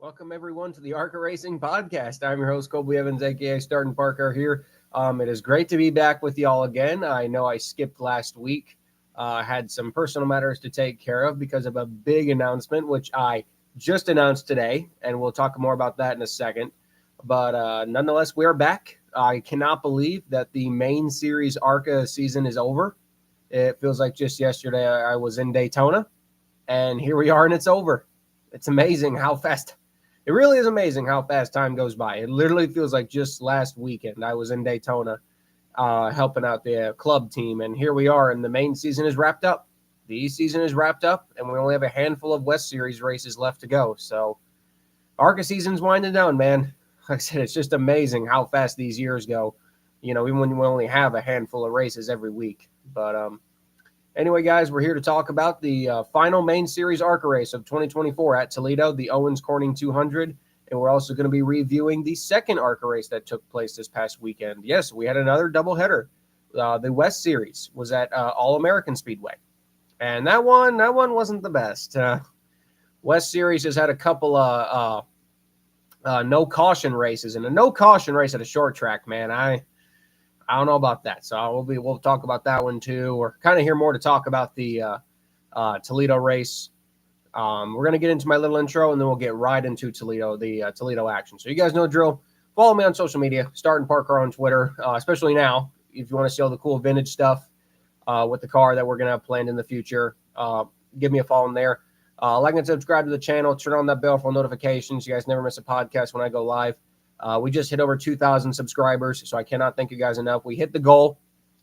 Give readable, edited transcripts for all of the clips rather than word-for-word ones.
Welcome everyone to the ARCA Racing Podcast. I'm your host Colby Evans, aka Starting Parker here. It is great to be back with y'all again. I know I skipped last week. Had some personal matters to take care of because of a big announcement, which I just announced today, and we'll talk more about that in a second. But nonetheless, we are back. I cannot believe that the main series ARCA season is over. It feels like just yesterday I was in Daytona, and here we are, and it's over. It's amazing how fast. It really is amazing how fast time goes by. It literally feels like just last weekend I was in Daytona helping out the club team, and here we are, and the main season is wrapped up. The East season is wrapped up, and we only have a handful of West Series races left to go. So ARCA season's winding down, man. Like I said, it's just amazing how fast these years go, even when we only have a handful of races every week. But anyway, guys, we're here to talk about the final main series ARCA race of 2024 at Toledo, the Owens Corning 200. And we're also going to be reviewing the second ARCA race that took place this past weekend. Yes, we had another doubleheader. The West Series was at All-American Speedway. And that one wasn't the best. West Series has had a couple of no caution races. And a no caution race at a short track, man, I don't know about that. So we'll talk about that one too, or kind of hear more to talk about the Toledo race. We're going to get into my little intro, and then we'll get right into Toledo, the Toledo action. So you guys know the drill. Follow me on social media, Starting Parker on Twitter, especially now. If you want to see all the cool vintage stuff with the car that we're going to have planned in the future, give me a follow in there. Like and subscribe to the channel. Turn on that bell for notifications. You guys never miss a podcast when I go live. We just hit over 2,000 subscribers, so I cannot thank you guys enough. We hit the goal,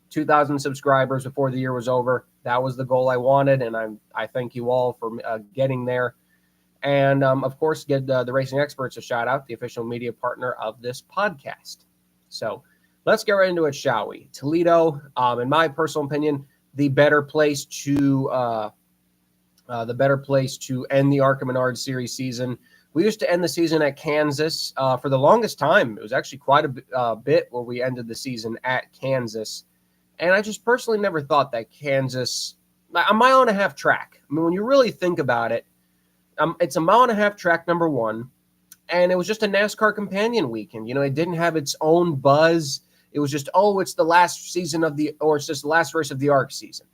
2,000 subscribers before the year was over. That was the goal I wanted, and I thank you all for getting there. And, of course, give the Racing Experts a shout-out, the official media partner of this podcast. So let's get right into it, shall we? Toledo, in my personal opinion, the better place to end the ARCA Menard Series season. We used to end the season at Kansas for the longest time. It was actually quite a bit where we ended the season at Kansas. And I just personally never thought that Kansas, a mile and a half track. I mean, when you really think about it, it's a mile and a half track, number one. And it was just a NASCAR companion weekend. It didn't have its own buzz. It was just, it's the last season it's just the last race of the ARC season.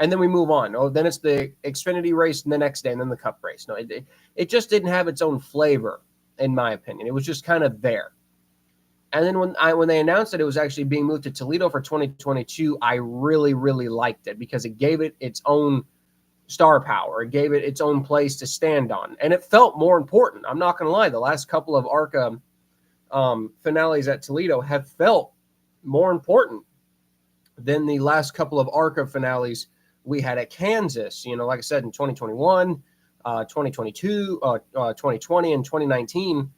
And then we move on. Then it's the Xfinity race the next day, and then the Cup race. No, it just didn't have its own flavor, in my opinion. It was just kind of there. And then when they announced that it was actually being moved to Toledo for 2022, I really, really liked it because it gave it its own star power. It gave it its own place to stand on. And it felt more important. I'm not going to lie. The last couple of ARCA finales at Toledo have felt more important than the last couple of ARCA finales we had at Kansas. Like I said, in 2021, 2022, 2020, and 2019,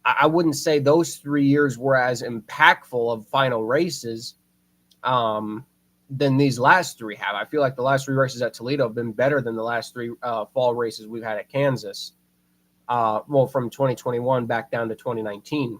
I wouldn't say those 3 years were as impactful of final races than these last three have. I feel like the last three races at Toledo have been better than the last three fall races we've had at Kansas. From 2021 back down to 2019.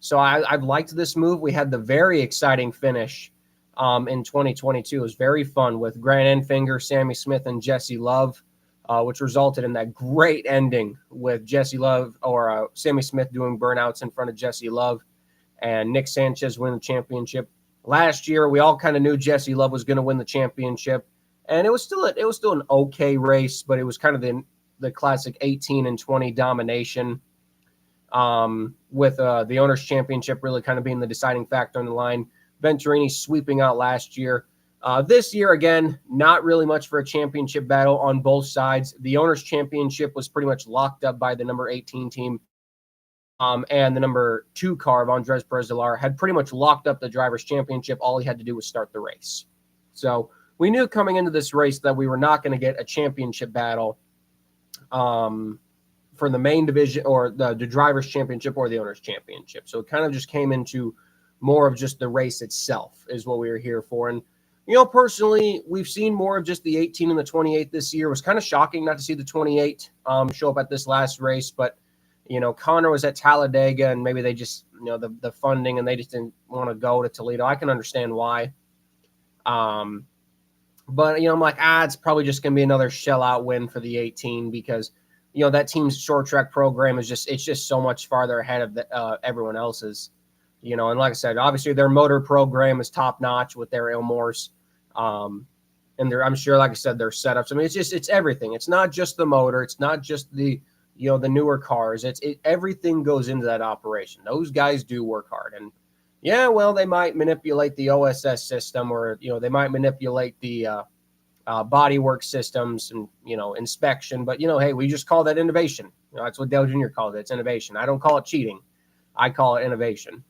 So I've liked this move. We had the very exciting finish in 2022. It was very fun with Grant Enfinger, Sammy Smith, and Jesse Love, which resulted in that great ending with Jesse Love or Sammy Smith doing burnouts in front of Jesse Love and Nick Sanchez winning the championship. Last year, we all kind of knew Jesse Love was going to win the championship, and it was still an okay race, but it was kind of the classic 18 and 20 domination, with the Owners' Championship really kind of being the deciding factor on the line. Venturini sweeping out last year. This year, again, not really much for a championship battle on both sides. The Owners' Championship was pretty much locked up by the number 18 team. And the number 2 car of Andres Perez had pretty much locked up the Drivers' Championship. All he had to do was start the race. So we knew coming into this race that we were not going to get a championship battle for the main division or the Drivers' Championship or the Owners' Championship. So it kind of just came into more of just the race itself is what we were here for. And, personally, we've seen more of just the 18 and the 28 this year. It was kind of shocking not to see the 28 show up at this last race. But, Connor was at Talladega, and maybe they just, the funding, and they just didn't want to go to Toledo. I can understand why. But, I'm like, it's probably just going to be another shell-out win for the 18 because that team's short track program is just so much farther ahead of everyone else's. And like I said, obviously their motor program is top notch with their Ilmores. And I'm sure, like I said, their setups. I mean, it's everything. It's not just the motor. It's not just the newer cars. Everything goes into that operation. Those guys do work hard. And yeah, well, they might manipulate the OSS system, or, they might manipulate the bodywork systems and, inspection. But, hey, we just call that innovation. That's what Dale Jr. called it. It's innovation. I don't call it cheating. I call it innovation.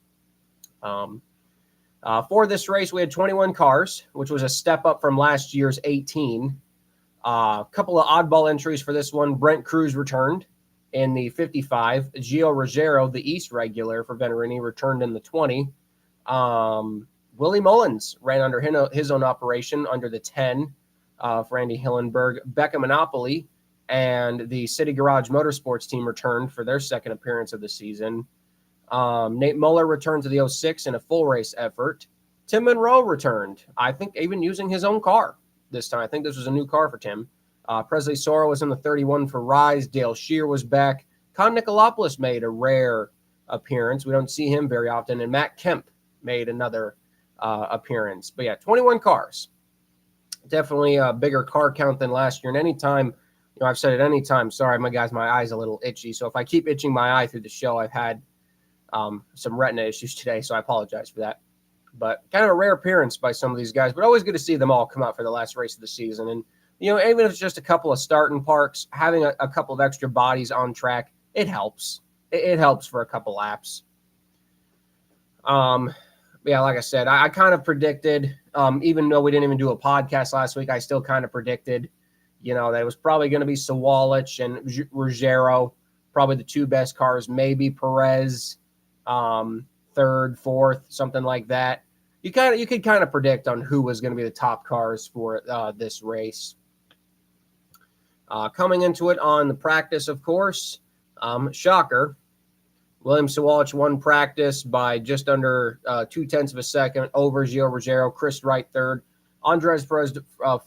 For this race, we had 21 cars, which was a step up from last year's 18. A couple of oddball entries for this one. Brent Cruz returned in the 55. Gio Ruggiero, the East regular for Venerini, returned in the 20. Willie Mullins ran under his own operation under the 10 for Andy Hillenberg. Becca Monopoly and the City Garage Motorsports team returned for their second appearance of the season. Nate Muller returned to the 06 in a full race effort. Tim Monroe returned, I think even using his own car this time. I think this was a new car for Tim. Presley Sora was in the 31 for Rise. Dale Shear was back. Con Nicolopoulos made a rare appearance. We don't see him very often. And Matt Kemp made another appearance. But yeah, 21 cars. Definitely a bigger car count than last year. And anytime, I've said it anytime. Sorry, my eye's a little itchy. So if I keep itching my eye through the show, I've had some retina issues today, so I apologize for that. But kind of a rare appearance by some of these guys, but always good to see them all come out for the last race of the season. And, even if it's just a couple of starting parks, having a couple of extra bodies on track, it helps. It helps for a couple laps. Yeah, like I said, I kind of predicted, even though we didn't even do a podcast last week, I still kind of predicted, that it was probably going to be Sawalich and Ruggiero, probably the two best cars, maybe Perez, third, fourth, something like that. You could kind of predict on who was going to be the top cars for this race. Coming into it on the practice, of course, shocker. William Sawalich won practice by just under 0.2 of a second over Gio Ruggiero. Chris Wright third. Andres Perez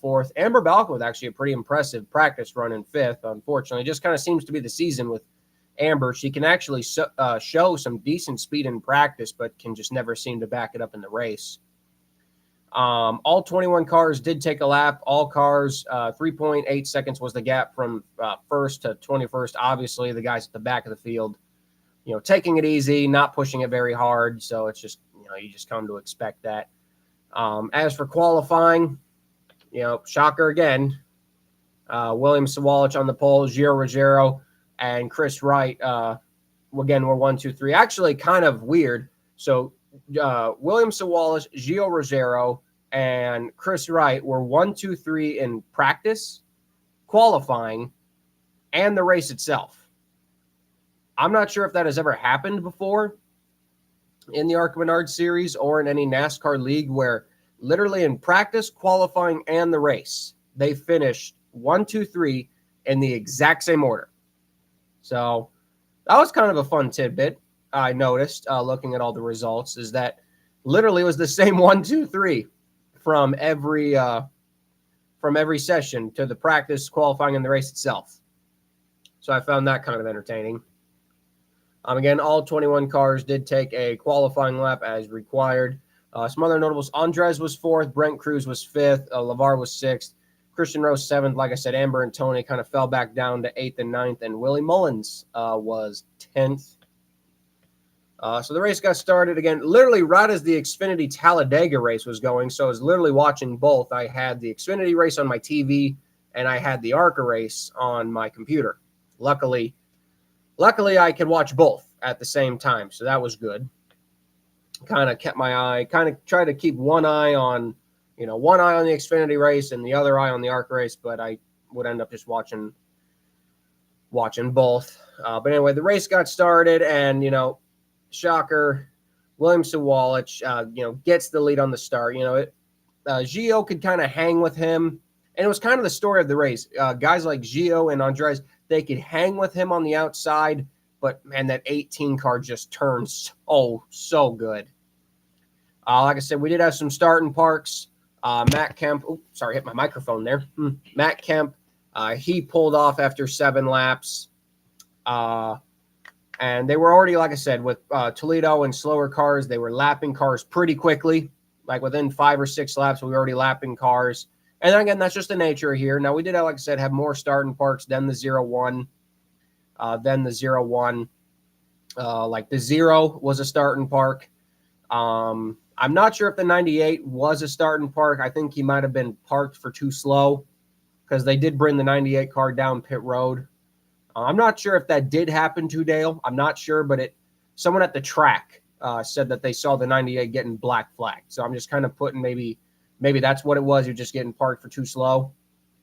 fourth. Amber Balco with actually a pretty impressive practice run in fifth. Unfortunately, it just kind of seems to be the season with Amber. She can actually show some decent speed in practice, but can just never seem to back it up in the race. All 21 cars did take a lap. All cars, 3.8 seconds was the gap from first to 21st. Obviously, the guys at the back of the field, taking it easy, not pushing it very hard. So it's just, you just come to expect that. As for qualifying, shocker again. William Sawalich on the pole, Gio Ruggiero and Chris Wright, again, were 1, 2, 3. Actually, kind of weird. So William Sawalich, Gio Ruggiero, and Chris Wright were 1, 2, 3 in practice, qualifying, and the race itself. I'm not sure if that has ever happened before in the ARCA Menard series or in any NASCAR league, where literally in practice, qualifying, and the race, they finished 1, 2, 3 in the exact same order. So that was kind of a fun tidbit I noticed looking at all the results, is that literally it was the same 1, 2, 3 from every session to the practice, qualifying, and the race itself. So I found that kind of entertaining. Again, all 21 cars did take a qualifying lap as required. Some other notables: Andres was fourth, Brent Cruz was fifth, LeVar was sixth, Christian Rose seventh. Like I said, Amber and Tony kind of fell back down to 8th and 9th, and Willie Mullins was 10th. So the race got started again, literally right as the Xfinity Talladega race was going. So I was literally watching both. I had the Xfinity race on my TV, and I had the ARCA race on my computer. Luckily, I could watch both at the same time, so that was good. Kind of kept my eye, kind of tried to keep one eye on the Xfinity race and the other eye on the ARCA race, but I would end up just watching both. But anyway, the race got started, and, shocker, William Sawalich, gets the lead on the start. Gio could kind of hang with him, and it was kind of the story of the race. Guys like Gio and Andres, they could hang with him on the outside, but, man, that 18 car just turns so good. Like I said, we did have some starting parks. Matt Kemp, hit my microphone there. Matt Kemp He pulled off after 7 laps. And they were already, like I said, with Toledo and slower cars, they were lapping cars pretty quickly. Like within 5 or 6 laps, we were already lapping cars. And then again, that's just the nature here. Now, we did, like I said, have more starting parks than the 0-1. Then the 0-1. Like the 0 was a starting park. I'm not sure if the 98 was a starting park. I think he might have been parked for too slow because they did bring the 98 car down pit road. I'm not sure if that did happen to Dale. I'm not sure, but someone at the track said that they saw the 98 getting black flagged. So I'm just kind of putting maybe that's what it was. You're just getting parked for too slow.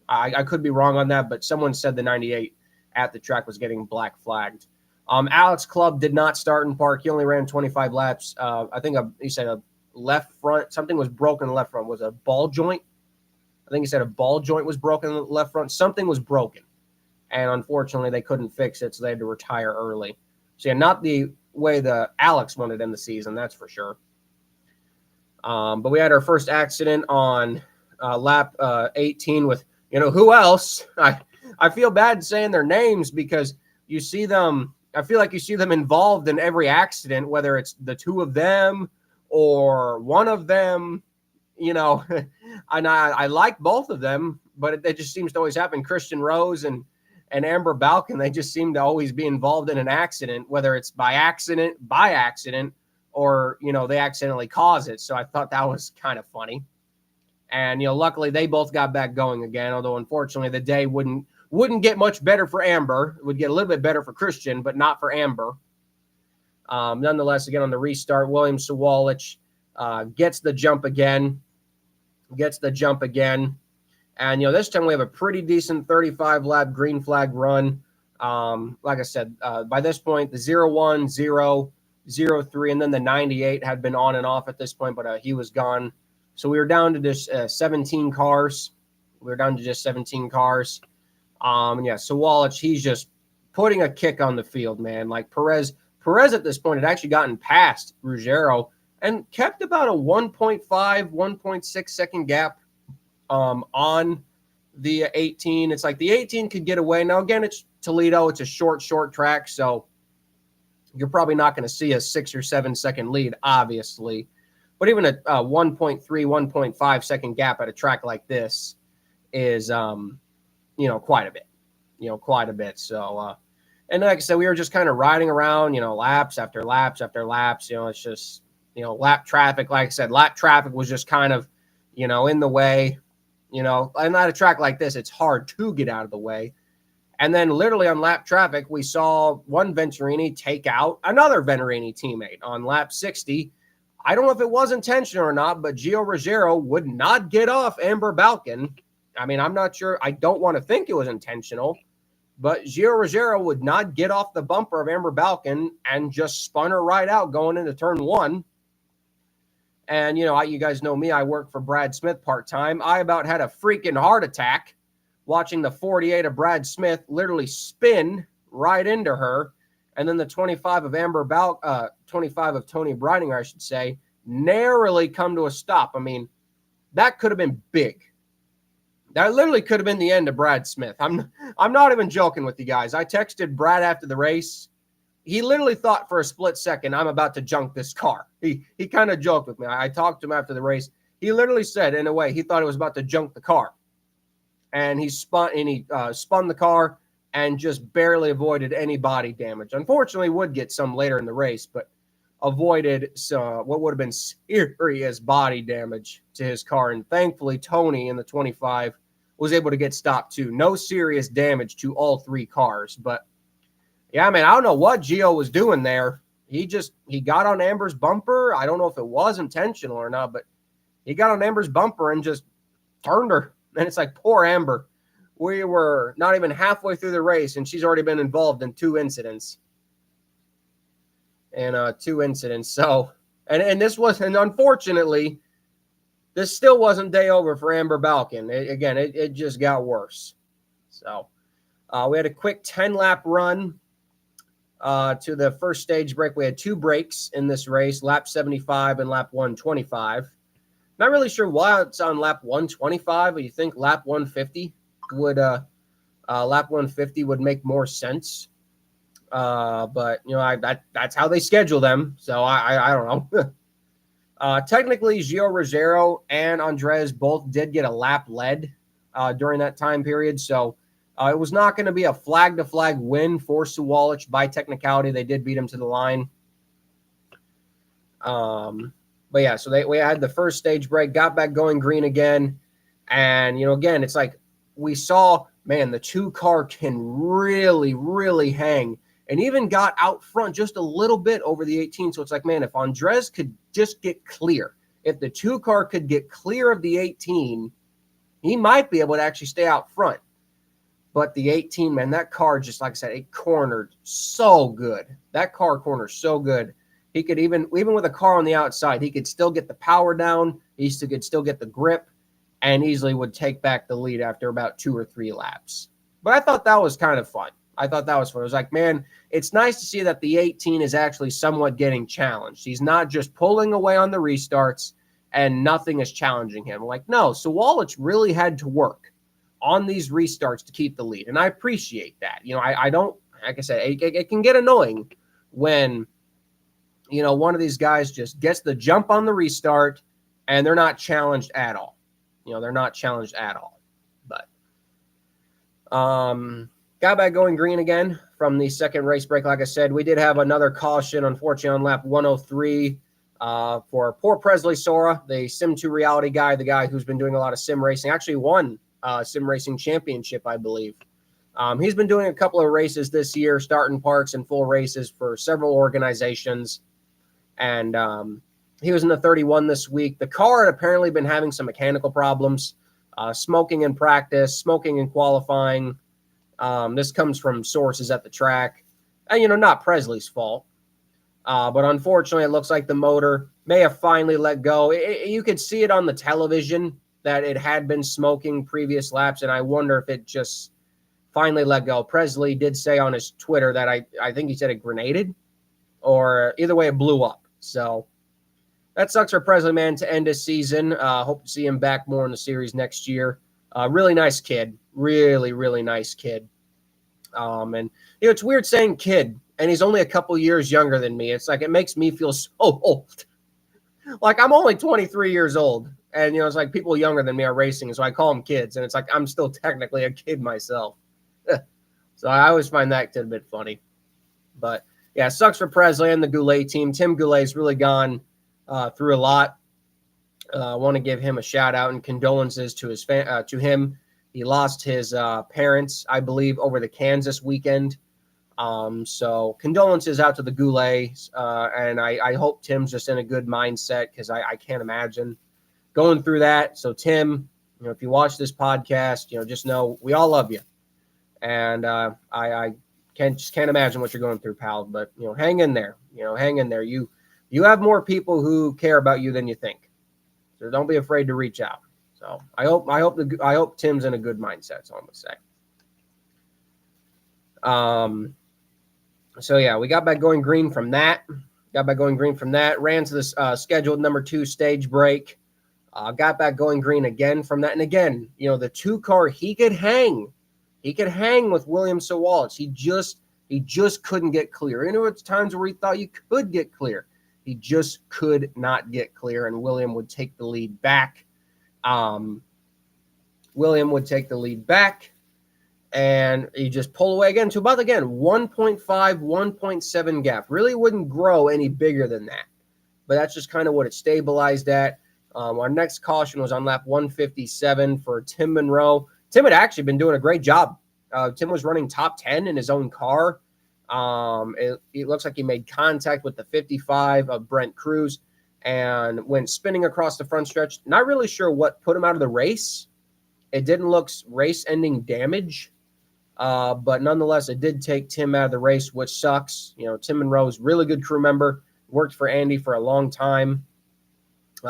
I could be wrong on that, but someone said the 98 at the track was getting black flagged. Alex Clubb did not start in park. He only ran 25 laps. I think he said a left front. Something was broken in the left front. Was a ball joint? I think he said a ball joint was broken in the left front. Something was broken. And unfortunately, they couldn't fix it, so they had to retire early. So, yeah, not the way the Alex wanted to end the season, that's for sure. But we had our first accident on lap 18 with, who else? I feel bad saying their names because you see them. I feel like you see them involved in every accident, whether it's the 2 of them or one of them, and I like both of them, but it just seems to always happen. Christian Rose and Amber Balkan, they just seem to always be involved in an accident, whether it's by accident, or, they accidentally cause it. So I thought that was kind of funny. And, luckily they both got back going again, although unfortunately the day wouldn't get much better for Amber. It would get a little bit better for Christian, but not for Amber. Nonetheless, again, on the restart, William Sawalich gets the jump again. And, this time we have a pretty decent 35-lap green flag run. Like I said, by this point, the 0-1, 0, 0-3, and then the 98 had been on and off at this point, but he was gone. So we were down to just 17 cars. And yeah, Sawalich, he's just putting a kick on the field, man. Like Perez at this point had actually gotten past Ruggiero and kept about a 1.5, 1.6 second gap on the 18. It's like the 18 could get away. Now, again, it's Toledo. It's a short track, so you're probably not going to see a 6 or 7 second lead, obviously. But even a 1.3, 1.5 second gap at a track like this is, quite a bit. So, and like I said, we were just kind of riding around, laps after laps after laps. It's just, lap traffic. Like I said, lap traffic was just kind of, in the way. And at a track like this, it's hard to get out of the way. And then literally on lap traffic, we saw one Venturini take out another Venturini teammate on lap 60. I don't know if it was intentional or not, but Gio Ruggiero would not get off Amber Balkan. I mean, I'm not sure. I don't want to think it was intentional, but Gio Ruggiero would not get off the bumper of Amber Balkan and just spun her right out going into turn 1. And, you guys know me. I work for Brad Smith part-time. I about had a freaking heart attack watching the 48 of Brad Smith literally spin right into her. And then the 25 of 25 of Tony Breininger, I should say, narrowly come to a stop. I mean, that could have been big. That literally could have been the end of Brad Smith. I'm not even joking with you guys. I texted Brad after the race. He literally thought for a split second, I'm about to junk this car. He kind of joked with me. I talked to him after the race. He literally said, in a way, he thought it was about to junk the car. And he spun the car and just barely avoided any body damage. Unfortunately, would get some later in the race, but avoided what would have been serious body damage to his car. And thankfully, Tony in the 25 was able to get stopped too. No serious damage to all 3 cars. But yeah, I mean, I don't know what Gio was doing there. He got on Amber's bumper. I don't know if it was intentional or not, but he got on Amber's bumper and just turned her. And it's like, poor Amber. We were not even halfway through the race, and she's already been involved in 2 incidents. So, and this was, and unfortunately, this still wasn't day over for Amber Balkan. It just got worse. So, we had a quick 10-lap run to the first stage break. We had 2 breaks in this race, lap 75 and lap 125. Not really sure why it's on lap 125, but you think lap 150 would Lap 150 would make more sense. But, that's how they schedule them. So I don't know. Technically, Gio Rogero and Andres both did get a lap led during that time period. So it was not going to be a flag-to-flag win for Sawalich by technicality. They did beat him to the line. But yeah, so we had the first stage break, got back going green again. And, again, it's like we saw, man, the 2-car can really, really hang, and even got out front just a little bit over the 18. So it's like, man, if Andres could just get clear, if the 2-car could get clear of the 18, he might be able to actually stay out front. But the 18, man, that car, just like I said, it cornered so good. That car cornered so good. He could even with a car on the outside, he could still get the power down. He could still get the grip, and easily would take back the lead after about 2 or 3 laps. But I thought that was kind of fun. It was like, man, it's nice to see that the 18 is actually somewhat getting challenged. He's not just pulling away on the restarts and nothing is challenging him. Like, no, Sawalich really had to work on these restarts to keep the lead. And I appreciate that. I don't, like I said, it can get annoying when, one of these guys just gets the jump on the restart and they're not challenged at all. They're not challenged at all. But got back going green again from the second race break. Like I said, we did have another caution, unfortunately, on lap 103 for poor Presley Sora, the Sim2 reality guy, the guy who's been doing a lot of sim racing, actually won sim racing championship, I believe. He's been doing a couple of races this year, starting parks and full races for several organizations. And he was in the 31 this week. The car had apparently been having some mechanical problems, smoking in practice, smoking in qualifying. This comes from sources at the track. And, not Presley's fault. But unfortunately, it looks like the motor may have finally let go. You could see it on the television that it had been smoking previous laps, and I wonder if it just finally let go. Presley did say on his Twitter that I think he said it grenaded, or either way, it blew up. So that sucks for Presley, man, to end his season. Hope to see him back more in the series next year. Really nice kid. Really, really nice kid. And, it's weird saying kid, and he's only a couple years younger than me. It's like it makes me feel so old. Like, I'm only 23 years old, and, it's like people younger than me are racing, so I call them kids, and it's like I'm still technically a kid myself. So I always find that a bit funny. But, yeah, it sucks for Presley and the Goulet team. Tim Goulet's really gone through a lot. I want to give him a shout-out and condolences to to him. He lost his parents, I believe, over the Kansas weekend. So condolences out to the Goulets, and I hope Tim's just in a good mindset, because I can't imagine going through that. So Tim, if you watch this podcast, just know we all love you, and I can't imagine what you're going through, pal. But hang in there. Hang in there. You have more people who care about you than you think, so don't be afraid to reach out. So I hope Tim's in a good mindset. So I'm gonna say. So yeah, we got back going green from that. Ran to the scheduled number 2 stage break. Got back going green again from that. And again, the 2-car, he could hang. He could hang with William Sawalich. He just couldn't get clear. There were times where he thought you could get clear. He just could not get clear, and William would take the lead back. And you just pull away again to about, 1.5, 1.7 gap. Really wouldn't grow any bigger than that. But that's just kind of what it stabilized at. Our next caution was on lap 157 for Tim Monroe. Tim had actually been doing a great job. Tim was running top 10 in his own car. It looks like he made contact with the 55 of Brent Cruz and went spinning across the front stretch. Not really sure what put him out of the race. It didn't look race-ending damage. But nonetheless, it did take Tim out of the race, which sucks. Tim Monroe's really good crew member, worked for Andy for a long time.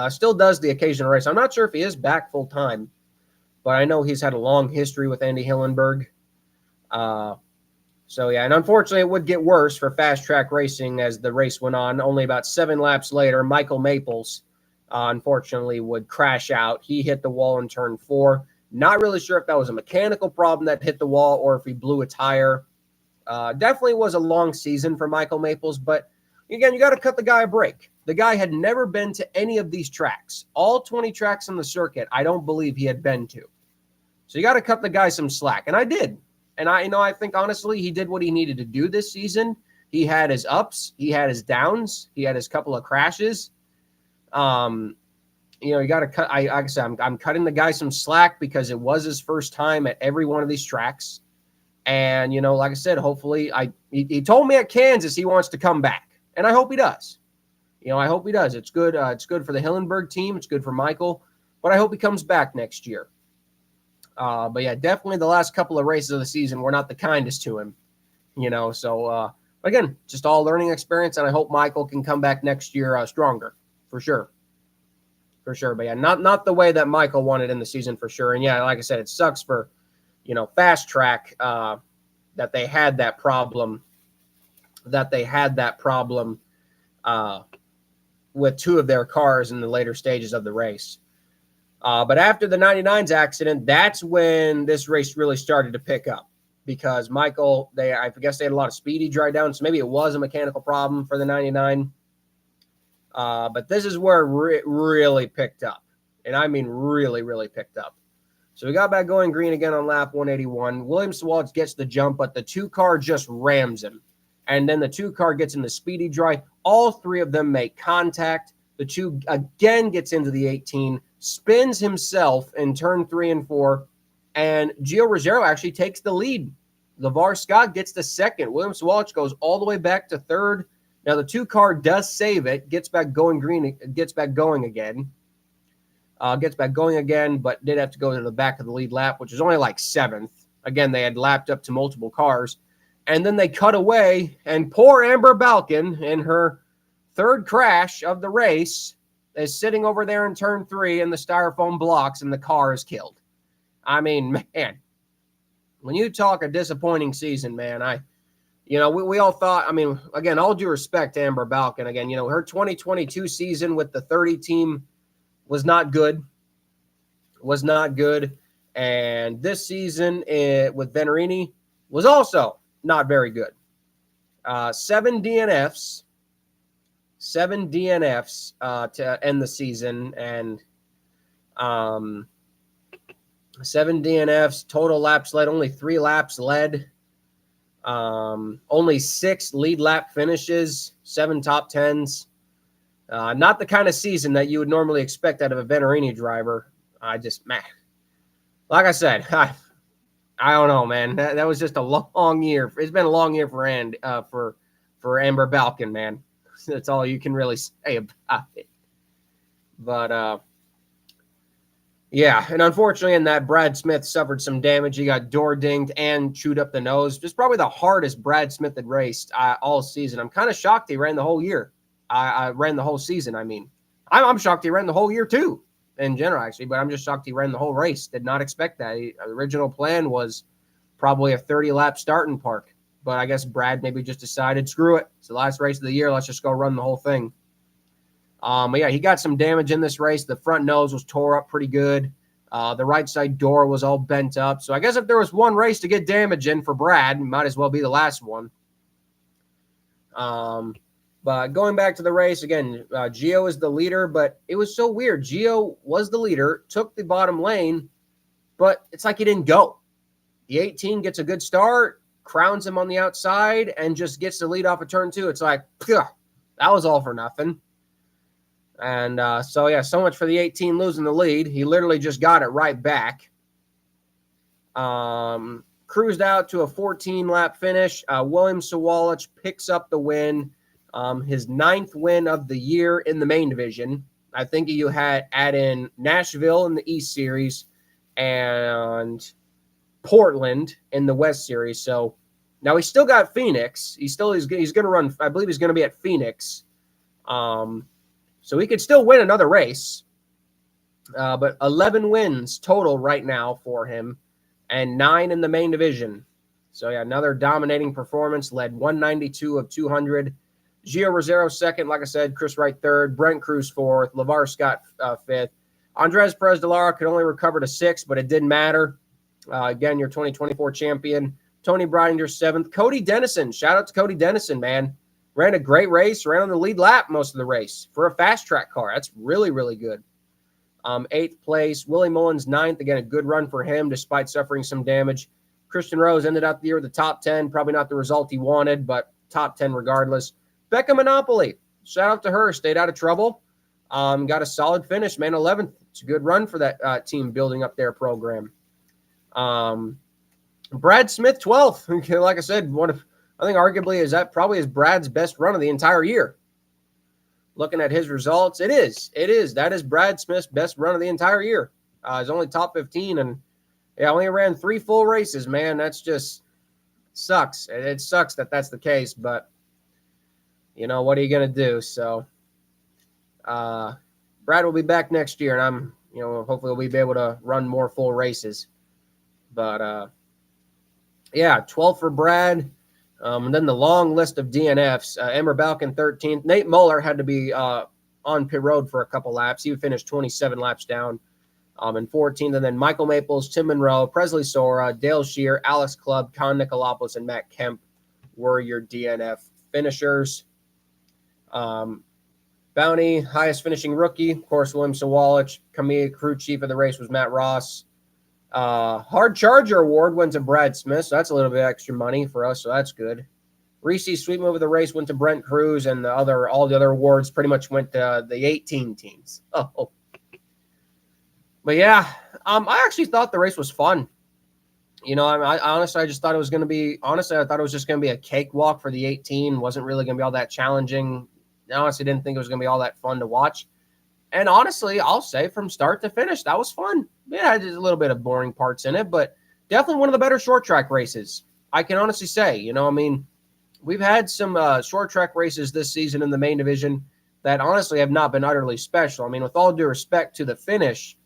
Still does the occasional race. I'm not sure if he is back full time, but I know he's had a long history with Andy Hillenberg. So yeah, and unfortunately, it would get worse for fast track racing as the race went on. Only about 7 laps later, Michael Maples, unfortunately, would crash out. He hit the wall in turn 4. Not really sure if that was a mechanical problem that hit the wall or if he blew a tire. Definitely was a long season for Michael Maples, but again, you got to cut the guy a break. The guy had never been to any of these tracks. All 20 tracks on the circuit, I don't believe he had been to. So you got to cut the guy some slack. And I did. And I think honestly, he did what he needed to do this season. He had his ups, he had his downs, he had his couple of crashes. You got to cut. Like I said, I'm cutting the guy some slack because it was his first time at every one of these tracks. And, like I said, hopefully he told me at Kansas he wants to come back. And I hope he does. I hope he does. It's good. It's good for the Hillenburg team. It's good for Michael. But I hope he comes back next year. But yeah, definitely the last couple of races of the season were not the kindest to him. So again, just all learning experience. And I hope Michael can come back next year stronger, for sure. For sure. But yeah, not the way that Michael wanted in the season, for sure. And yeah, like I said, it sucks for Fast Track that they had that problem. With two of their cars in the later stages of the race. But after the 99's accident, that's when this race really started to pick up because Michael, I guess they had a lot of speedy dry down, so maybe it was a mechanical problem for the 99. But this is where it really picked up. And I mean really, really picked up. So we got back going green again on lap 181. William Sawalich gets the jump, but the 2-car just rams him. And then the 2-car gets in the speedy dry. All three of them make contact. The 2 again gets into the 18, spins himself in turn 3 and 4, and Gio Ruggiero actually takes the lead. LeVar Scott gets the second. William Sawalich goes all the way back to third. Now the 2-car does save it, gets back going green, gets back going again, but did have to go to the back of the lead lap, which is only like 7th. Again, they had lapped up to multiple cars. And then they cut away, and poor Amber Balcaen, in her third crash of the race, is sitting over there in turn 3 in the styrofoam blocks, and the car is killed. I mean, man, when you talk a disappointing season, man, we all thought, I mean, again, all due respect to Amber Balcaen, again, her 2022 season with the 30 team was not good. And this season with Venerini was also not very good. 7 DNFs to end the season, and 7 DNFs, total laps led, only 3 laps led, only 6 lead lap finishes, 7 top 10s. Not the kind of season that you would normally expect out of a Venerini driver. Like I said, I don't know, man. That was just a long year. It's been a long year for Amber Balcaen, man. That's all you can really say about it. But yeah, and unfortunately in that, Brad Smith suffered some damage. He got door dinged and chewed up the nose. Just probably the hardest Brad Smith had raced all season. I'm kind of shocked he ran the whole year. I ran the whole season. I mean, I'm shocked he ran the whole year too. In general, actually, but I'm just shocked he ran the whole race. Did not expect that. The original plan was probably a 30-lap start in park, but I guess Brad maybe just decided, screw it. It's the last race of the year. Let's just go run the whole thing. But yeah, he got some damage in this race. The front nose was tore up pretty good. The right side door was all bent up. So I guess if there was one race to get damage in for Brad, it might as well be the last one. But going back to the race, again, Gio is the leader, but it was so weird. Gio was the leader, took the bottom lane, but it's like he didn't go. The 18 gets a good start, crowns him on the outside, and just gets the lead off of turn 2. It's like, that was all for nothing. And so, yeah, so much for the 18 losing the lead. He literally just got it right back. Cruised out to a 14-lap finish. William Sawalich picks up the win. His 9th win of the year in the main division. I think you had add in Nashville in the East Series and Portland in the West Series. So now he's still got Phoenix. He's going to run. I believe he's going to be at Phoenix. So he could still win another race. But 11 wins total right now for him, and 9 in the main division. So yeah, another dominating performance. Led 192 of 200. Gio Ruggiero second, like I said, Chris Wright third, Brent Cruz fourth, LeVar Scott fifth. Andres Perez de Lara could only recover to 6th, but it didn't matter. Again, your 2024 champion. Tony Breidinger 7th. Cody Dennison. Shout out to Cody Dennison, man. Ran a great race. Ran on the lead lap most of the race for a fast track car. That's really, really good. 8th place. Willie Mullins 9th. Again, a good run for him despite suffering some damage. Christian Rose ended out the year with the top 10. Probably not the result he wanted, but top 10 regardless. Becca Monopoly. Shout out to her. Stayed out of trouble. Got a solid finish, man. 11th. It's a good run for that team building up their program. Brad Smith, 12th. Like I said, I think arguably that probably is Brad's best run of the entire year. Looking at his results, it is. That is Brad Smith's best run of the entire year. He's only top 15, and only ran 3 full races, man. That's just sucks. It sucks that that's the case, but what are you going to do? So Brad will be back next year, and I'm, hopefully we'll be able to run more full races. But 12 for Brad. And then the long list of DNFs. Emmer Balkin 13th. Nate Muller had to be on pit road for a couple laps. He would finish 27 laps down in 14th. And then Michael Maples, Tim Monroe, Presley Sora, Dale Shear, Alex Clubb, Con Nicolopoulos, and Matt Kemp were your DNF finishers. Bounty, highest finishing rookie. Of course, William Sawalich. Kamiya, crew chief of the race was Matt Ross. Hard Charger Award went to Brad Smith, so that's a little bit extra money for us, so that's good. Reese's Sweet Move of the race went to Brent Cruz, and all the other awards pretty much went to the 18 teams. Oh. But I actually thought the race was fun. I honestly, I just thought it was going to be. Honestly, I thought it was just going to be a cakewalk for the 18. Wasn't really going to be all that challenging. I honestly didn't think it was going to be all that fun to watch. And honestly, I'll say from start to finish, that was fun. Yeah, there's a little bit of boring parts in it, but definitely one of the better short track races. I can honestly say, we've had some short track races this season in the main division that honestly have not been utterly special. I mean, with all due respect to the finish,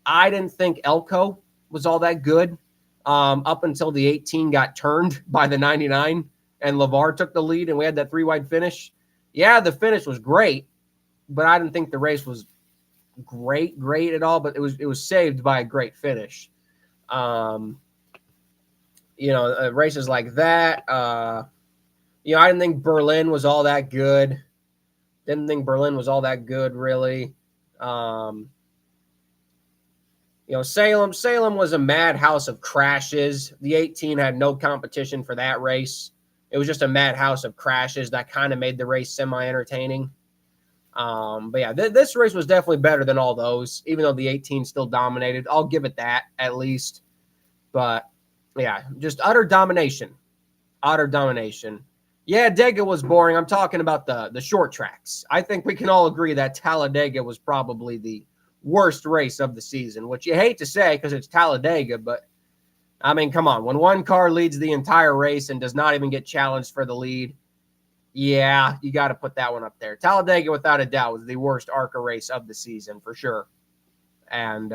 I didn't think Elko was all that good up until the 18 got turned by the 99 and LeVar took the lead and we had that 3-wide finish. Yeah, the finish was great, but I didn't think the race was great at all, but it was saved by a great finish. Races like that. I didn't think Berlin was all that good. Really. Salem was a madhouse of crashes. The 18 had no competition for that race. It was just a madhouse of crashes that kind of made the race semi-entertaining. This race was definitely better than all those, even though the 18 still dominated. I'll give it that at least. But just utter domination. Yeah, Dega was boring. I'm talking about the short tracks. I think we can all agree that Talladega was probably the worst race of the season, which you hate to say because it's Talladega, but I mean, come on. When one car leads the entire race and does not even get challenged for the lead, yeah, you got to put that one up there. Talladega, without a doubt, was the worst ARCA race of the season for sure. And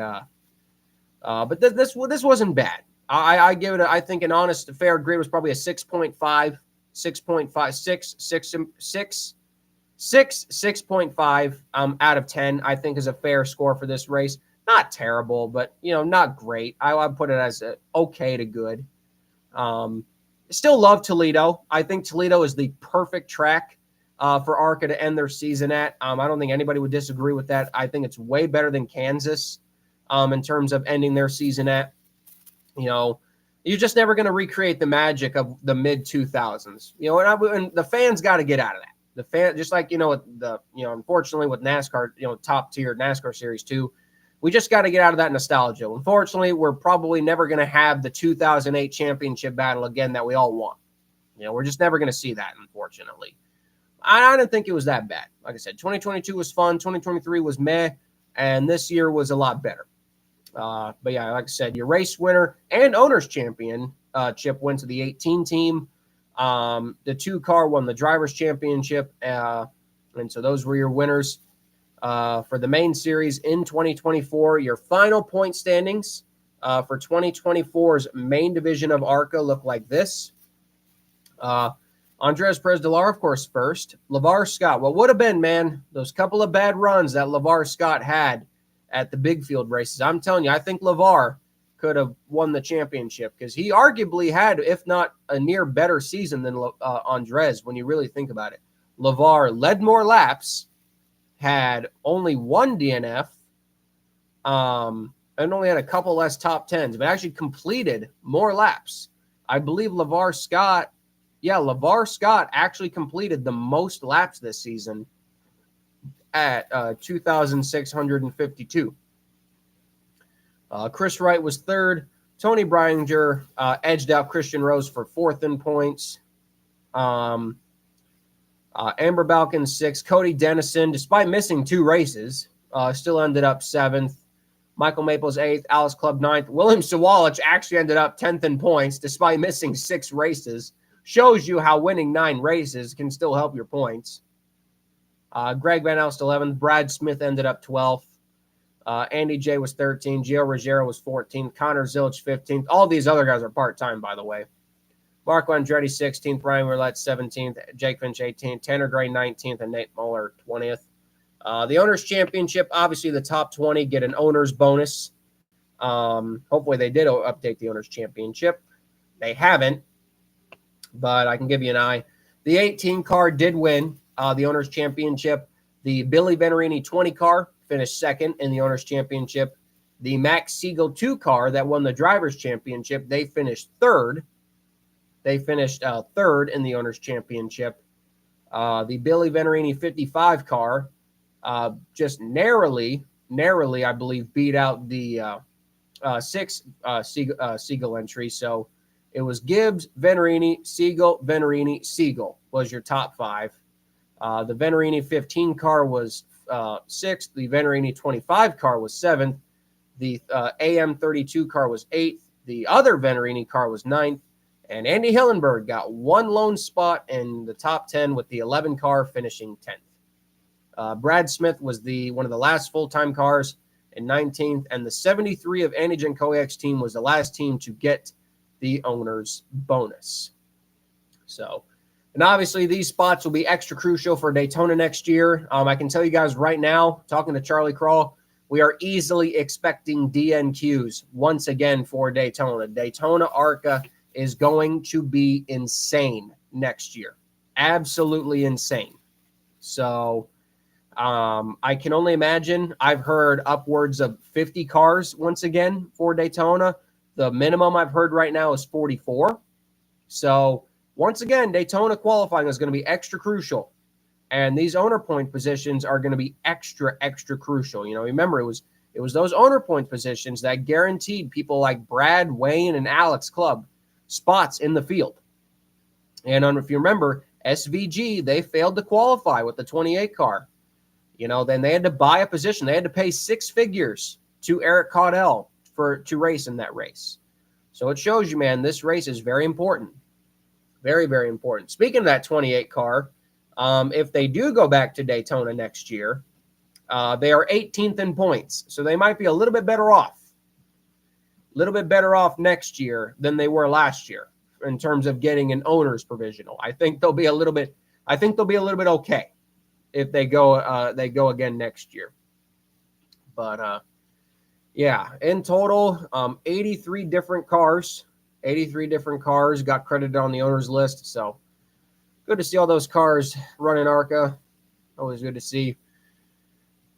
but this wasn't bad. I give it. I think an honest, fair grade was probably a 6.5, 6.5 out of 10. I think is a fair score for this race. Not terrible, but not great. I would put it as okay to good. Still love Toledo. I think Toledo is the perfect track for ARCA to end their season at. I don't think anybody would disagree with that. I think it's way better than Kansas in terms of ending their season at. You're just never going to recreate the magic of the mid-2000s. And the fans got to get out of that. The fan, just like unfortunately with NASCAR, top tier NASCAR Series 2. We just got to get out of that nostalgia. Unfortunately, we're probably never going to have the 2008 championship battle again that we all want. We're just never going to see that, unfortunately. I didn't think it was that bad. Like I said, 2022 was fun. 2023 was meh. And this year was a lot better. But like I said, your race winner and owner's championship went to the 18 team. The 2-car won the driver's championship. And so those were your winners. For the main series in 2024, your final point standings for 2024's main division of ARCA look like this. Andres Perez de Lara, of course, first. LeVar Scott, what would have been, man, those couple of bad runs that LeVar Scott had at the big field races. I'm telling you, I think LeVar could have won the championship because he arguably had, if not a near better season than Andres when you really think about it. LeVar led more laps, had only one DNF, and only had a couple less top tens, but actually completed more laps. I believe LeVar Scott actually completed the most laps this season at 2,652. Chris Wright was third. Tony Breininger edged out Christian Rose for fourth in points. Amber Balkin sixth. Cody Dennison, despite missing 2 races, still ended up seventh. Michael Maples eighth. Alice Club ninth. William Sawalich actually ended up 10th in points despite missing 6 races. Shows you how winning 9 races can still help your points. Greg Van Alst 11th. Brad Smith ended up 12th. Andy J was 13th. Gio Ruggiero was 14th. Connor Zilch 15th. All these other guys are part-time, by the way. Marco Andretti 16th. Brian Roulette 17th. Jake Finch 18th. Tanner Gray 19th. And Nate Muller 20th. The Owners' Championship, obviously the top 20 get an Owners' bonus. Hopefully they did update the Owners' Championship. They haven't, but I can give you an eye. The 18 car did win the Owners' Championship. The Billy Venerini 20 car finished second in the Owners' Championship. The Max Siegel 2 car that won the Drivers' Championship, they finished third. They finished third in the Owners' Championship. The Billy Venerini 55 car just narrowly, I believe, beat out the 6 Siegel entry. So it was Gibbs, Venerini, Siegel was your top 5. The Venerini 15 car was 6th. The Venerini 25 car was 7th. The AM 32 car was 8th. The other Venerini car was 9th. And Andy Hillenberg got one lone spot in the top 10 with the 11 car finishing 10th. Brad Smith was one of the last full-time cars in 19th, and the 73 of Andy Jankowiak's team was the last team to get the owner's bonus. So, and obviously these spots will be extra crucial for Daytona next year. I can tell you guys right now, talking to Charlie Crawl, we are easily expecting DNQs once again for Daytona. Daytona ARCA is going to be insane next year. Absolutely insane. So I can only imagine. I've heard upwards of 50 cars once again for Daytona. The minimum I've heard right now is 44. So once again, Daytona qualifying is going to be extra crucial. And these owner point positions are going to be extra crucial. You know, remember, it was those owner point positions that guaranteed people like Brad, Wayne, and Alex Club spots in the field. And if you remember, SVG, they failed to qualify with the 28 car. You know, then they had to buy a position. They had to pay 6 figures to Eric Caudell to race in that race. So it shows you, man, this race is very important. Very, very important. Speaking of that 28 car, if they do go back to Daytona next year, they are 18th in points. So they might be a little bit better off. A little bit better off next year than they were last year in terms of getting an owner's provisional. I think they'll be a little bit okay if they go again next year. But yeah, in total, 83 different cars got credited on the owner's list. So good to see all those cars running ARCA. Always good to see.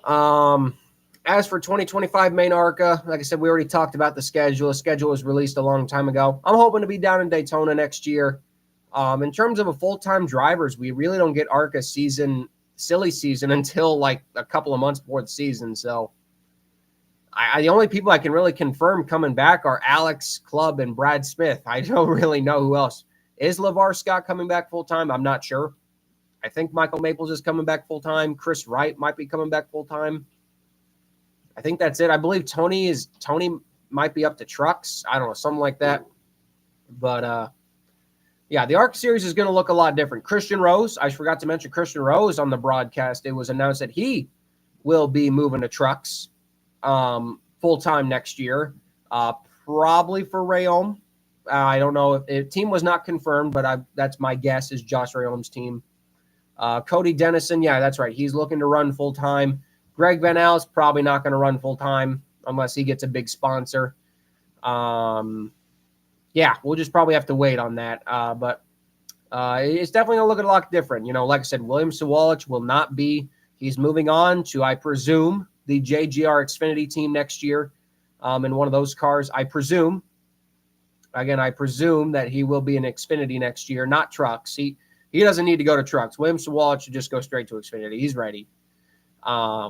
As for 2025 main ARCA, like I said, we already talked about the schedule. The schedule was released a long time ago. I'm hoping to be down in Daytona next year. In terms of a full-time drivers, we really don't get ARCA silly season until like a couple of months before the season. So the only people I can really confirm coming back are Alex Club and Brad Smith. I don't really know who else. Is LeVar Scott coming back full-time? I'm not sure. I think Michael Maples is coming back full-time. Chris Wright might be coming back full-time. I think that's it. I believe Tony might be up to trucks. I don't know, something like that. But yeah, the ARC series is going to look a lot different. Christian Rose, I forgot to mention Christian Rose on the broadcast. It was announced that he will be moving to trucks full-time next year, probably for Rayom. I don't know if the team was not confirmed, but that's my guess is Josh Rayom's team. Cody Dennison, yeah, that's right. He's looking to run full-time. Greg Van Al's probably not going to run full time unless he gets a big sponsor. Yeah, we'll just probably have to wait on that. But it's definitely going to look a lot different. Like I said, William Sawalich will not be. He's moving on to, I presume, the JGR Xfinity team next year in one of those cars. I presume that he will be in Xfinity next year, not trucks. He doesn't need to go to trucks. William Sawalich should just go straight to Xfinity. He's ready. I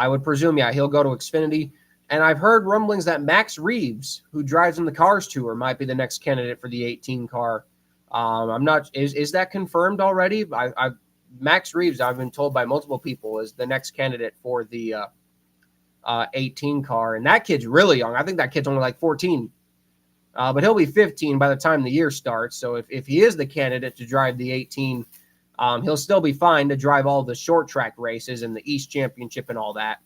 would presume, he'll go to Xfinity. And I've heard rumblings that Max Reeves, who drives in the Cars Tour, might be the next candidate for the 18 car. I'm not. Is that confirmed already? Max Reeves, I've been told by multiple people, is the next candidate for the 18 car, and that kid's really young. I think that kid's only like 14, but he'll be 15 by the time the year starts. So if he is the candidate to drive the 18, he'll still be fine to drive all the short track races and the East Championship and all that.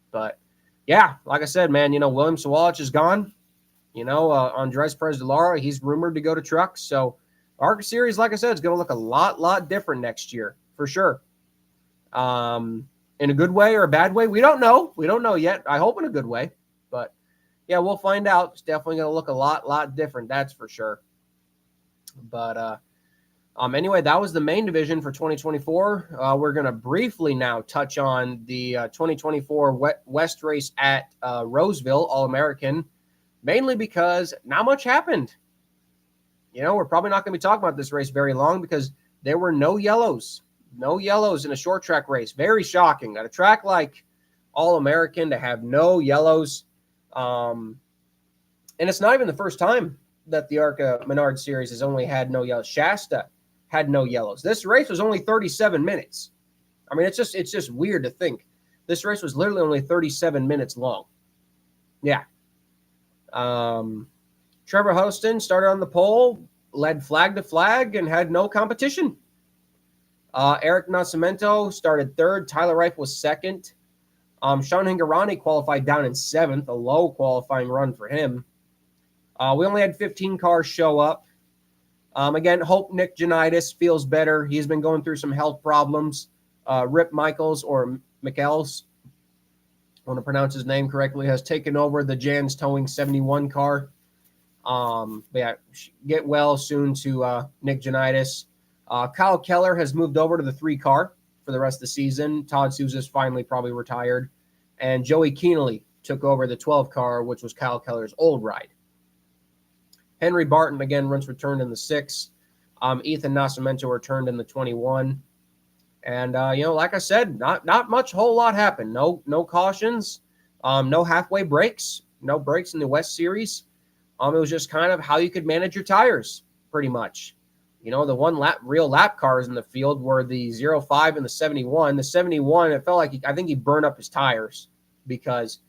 But yeah, like I said, man, William Sawalich is gone. Andres Perez de Lara, he's rumored to go to trucks. So ARCA Series, like I said, is going to look a lot different next year for sure. In a good way or a bad way, we don't know. We don't know yet. I hope in a good way, but yeah, we'll find out. It's definitely going to look a lot different. That's for sure. But anyway, that was the main division for 2024. We're going to briefly now touch on the 2024 West race at Roseville All-American, mainly because not much happened. We're probably not going to be talking about this race very long because there were no yellows. No yellows in a short track race. Very shocking. At a track like All-American to have no yellows. And it's not even the first time that the ARCA Menard Series has only had no yellows. Shasta had no yellows. This race was only 37 minutes. I mean, it's just weird to think. This race was literally only 37 minutes long. Yeah. Trevor Huddleston started on the pole, led flag to flag, and had no competition. Eric Nascimento started third. Tyler Reif was second. Sean Hingorani qualified down in seventh, a low qualifying run for him. We only had 15 cars show up. Again, hope Nick Janitis feels better. He's been going through some health problems. Rip Michaels, or Michaels, I want to pronounce his name correctly, has taken over the Jan's Towing 71 car. But yeah, get well soon to Nick Janitis. Kyle Keller has moved over to the 3 car for the rest of the season. Todd Souza's finally probably retired. And Joey Keenely took over the 12 car, which was Kyle Keller's old ride. Henry Barton, again, returned in the 6. Ethan Nascimento returned in the 21. And, like I said, not much, whole lot happened. No cautions, no halfway breaks, no breaks in the West Series. It was just kind of how you could manage your tires, pretty much. The one real lap cars in the field were the 05 and the 71. The 71, it felt like I think he burned up his tires because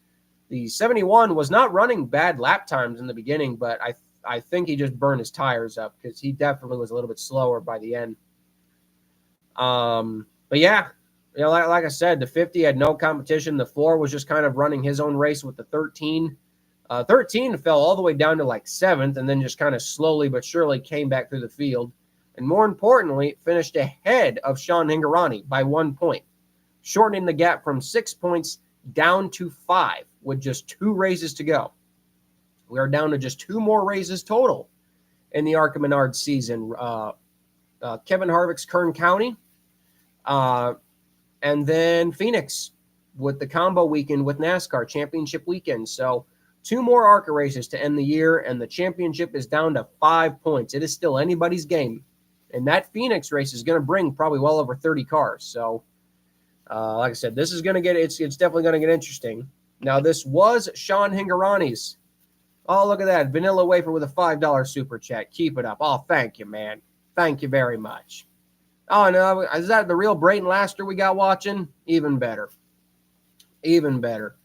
the 71 was not running bad lap times in the beginning, but I think he just burned his tires up because he definitely was a little bit slower by the end. But yeah, like I said, the 50 had no competition. The 4 was just kind of running his own race with the 13. 13 fell all the way down to like 7th and then just kind of slowly but surely came back through the field. And more importantly, finished ahead of Sean Hingorani by 1 point, shortening the gap from 6 points down to 5 with just 2 races to go. We are down to just 2 more races total in the ARCA Menard season. Kevin Harvick's Kern County, and then Phoenix with the combo weekend with NASCAR championship weekend. So 2 more ARCA races to end the year, and the championship is down to 5 points. It is still anybody's game. And that Phoenix race is going to bring probably well over 30 cars. So, like I said, this is going to get, it's definitely going to get interesting. Now, this was Sean Hingorani's. Oh, look at that. Vanilla Wafer with a $5 super chat. Keep it up. Oh, thank you, man. Thank you very much. Oh, no. Is that the real Brayton Laster we got watching? Even better. Even better.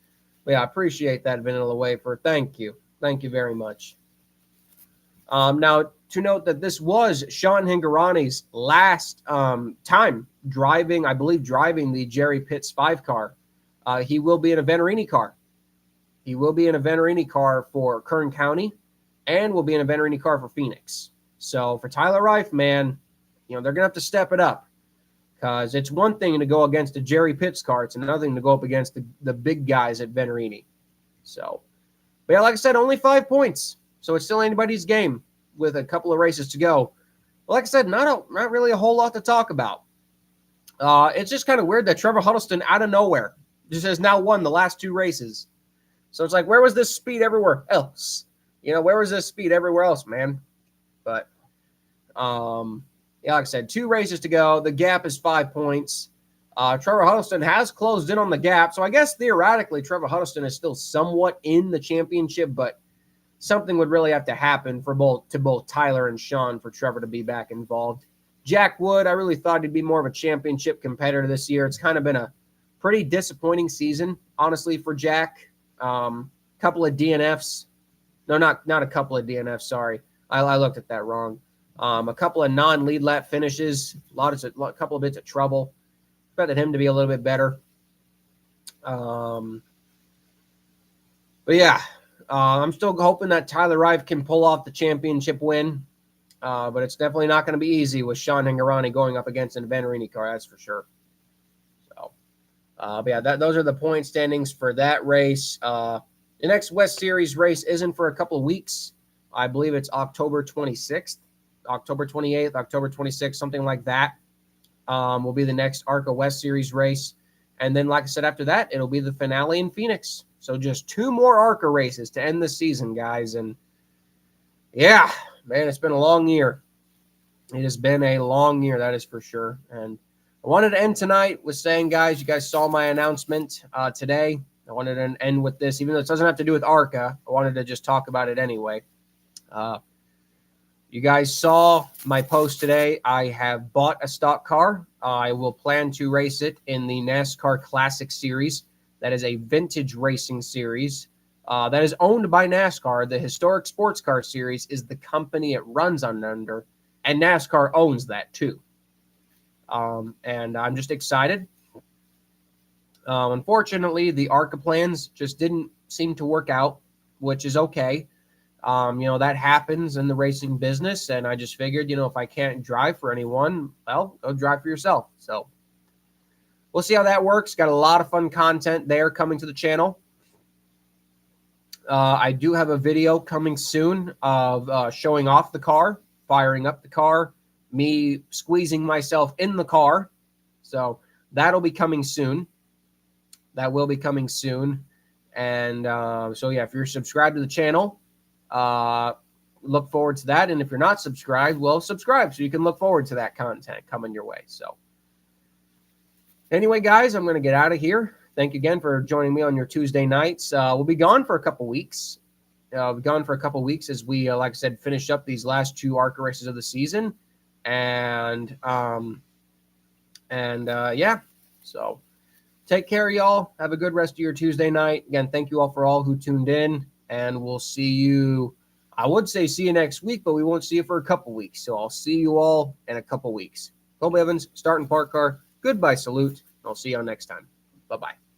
But yeah, I appreciate that, Vanilla Wafer. Thank you. Thank you very much. Now, to note that this was Sean Hingorani's last time driving, I believe, driving the Jerry Pitts 5 car. He will be in a Venturini car. He will be in a Venturini car for Kern County and will be in a Venturini car for Phoenix. So for Tyler Reif, man, they're going to have to step it up Because it's one thing to go against a Jerry Pitts car. It's another thing to go up against the big guys at Venturini. So, but yeah, like I said, only 5 points. So it's still anybody's game with a couple of races to go. But like I said, not really a whole lot to talk about. It's just kind of weird that Trevor Huddleston out of nowhere just has now won the last 2 races. So it's like, where was this speed everywhere else? Where was this speed everywhere else, man? But, yeah, like I said, 2 races to go. The gap is 5 points. Trevor Huddleston has closed in on the gap. So I guess theoretically, Trevor Huddleston is still somewhat in the championship, but something would really have to happen for both Tyler and Sean for Trevor to be back involved. Jack Wood, I really thought he'd be more of a championship competitor this year. It's kind of been a pretty disappointing season, honestly, for Jack. Couple of DNFs. No, not a couple of DNFs, sorry. I looked at that wrong. A couple of non-lead lap finishes, a couple of bits of trouble. Expected him to be a little bit better. But yeah, I'm still hoping that Tyler Rive can pull off the championship win. But it's definitely not going to be easy with Sean Hingarani going up against an Venturini car, that's for sure. So, but yeah, those are the point standings for that race. The next West Series race isn't for a couple of weeks. I believe it's October 26th, October 28th, October 26th, something like that. Will be the next ARCA West Series race. And then, like I said, after that, it'll be the finale in Phoenix. So just 2 more ARCA races to end the season, guys. And yeah, man, it's been a long year. It has been a long year, that is for sure. And I wanted to end tonight with saying, guys, you guys saw my announcement today. I wanted to end with this, even though it doesn't have to do with ARCA. I wanted to just talk about it anyway. You guys saw my post today. I have bought a stock car. I will plan to race it in the NASCAR Classic Series. That is a vintage racing series that is owned by NASCAR. The Historic Sports Car Series is the company it runs under, and NASCAR owns that too. And I'm just excited. Unfortunately, the ARCA plans just didn't seem to work out, which is okay. That happens in the racing business, and I just figured, if I can't drive for anyone, well, go drive for yourself. So we'll see how that works. Got a lot of fun content there coming to the channel. I do have a video coming soon of showing off the car, firing up the car, me squeezing myself in the car. So that'll be coming soon. That will be coming soon. And so, yeah, if you're subscribed to the channel, look forward to that. And if you're not subscribed, well, subscribe so you can look forward to that content coming your way. So anyway, guys, I'm going to get out of here. Thank you again for joining me on your Tuesday nights. We'll be gone for a couple weeks. We'll be gone for a couple weeks as we, like I said, finish up these last 2 ARCA races of the season. And yeah, so take care, y'all. Have a good rest of your Tuesday night. Again, thank you all for all who tuned in. And we'll see you, I would say see you next week, but we won't see you for a couple weeks. So I'll see you all in a couple weeks. Colby Evans, starting Park Car. Goodbye, salute. I'll see y'all next time. Bye-bye.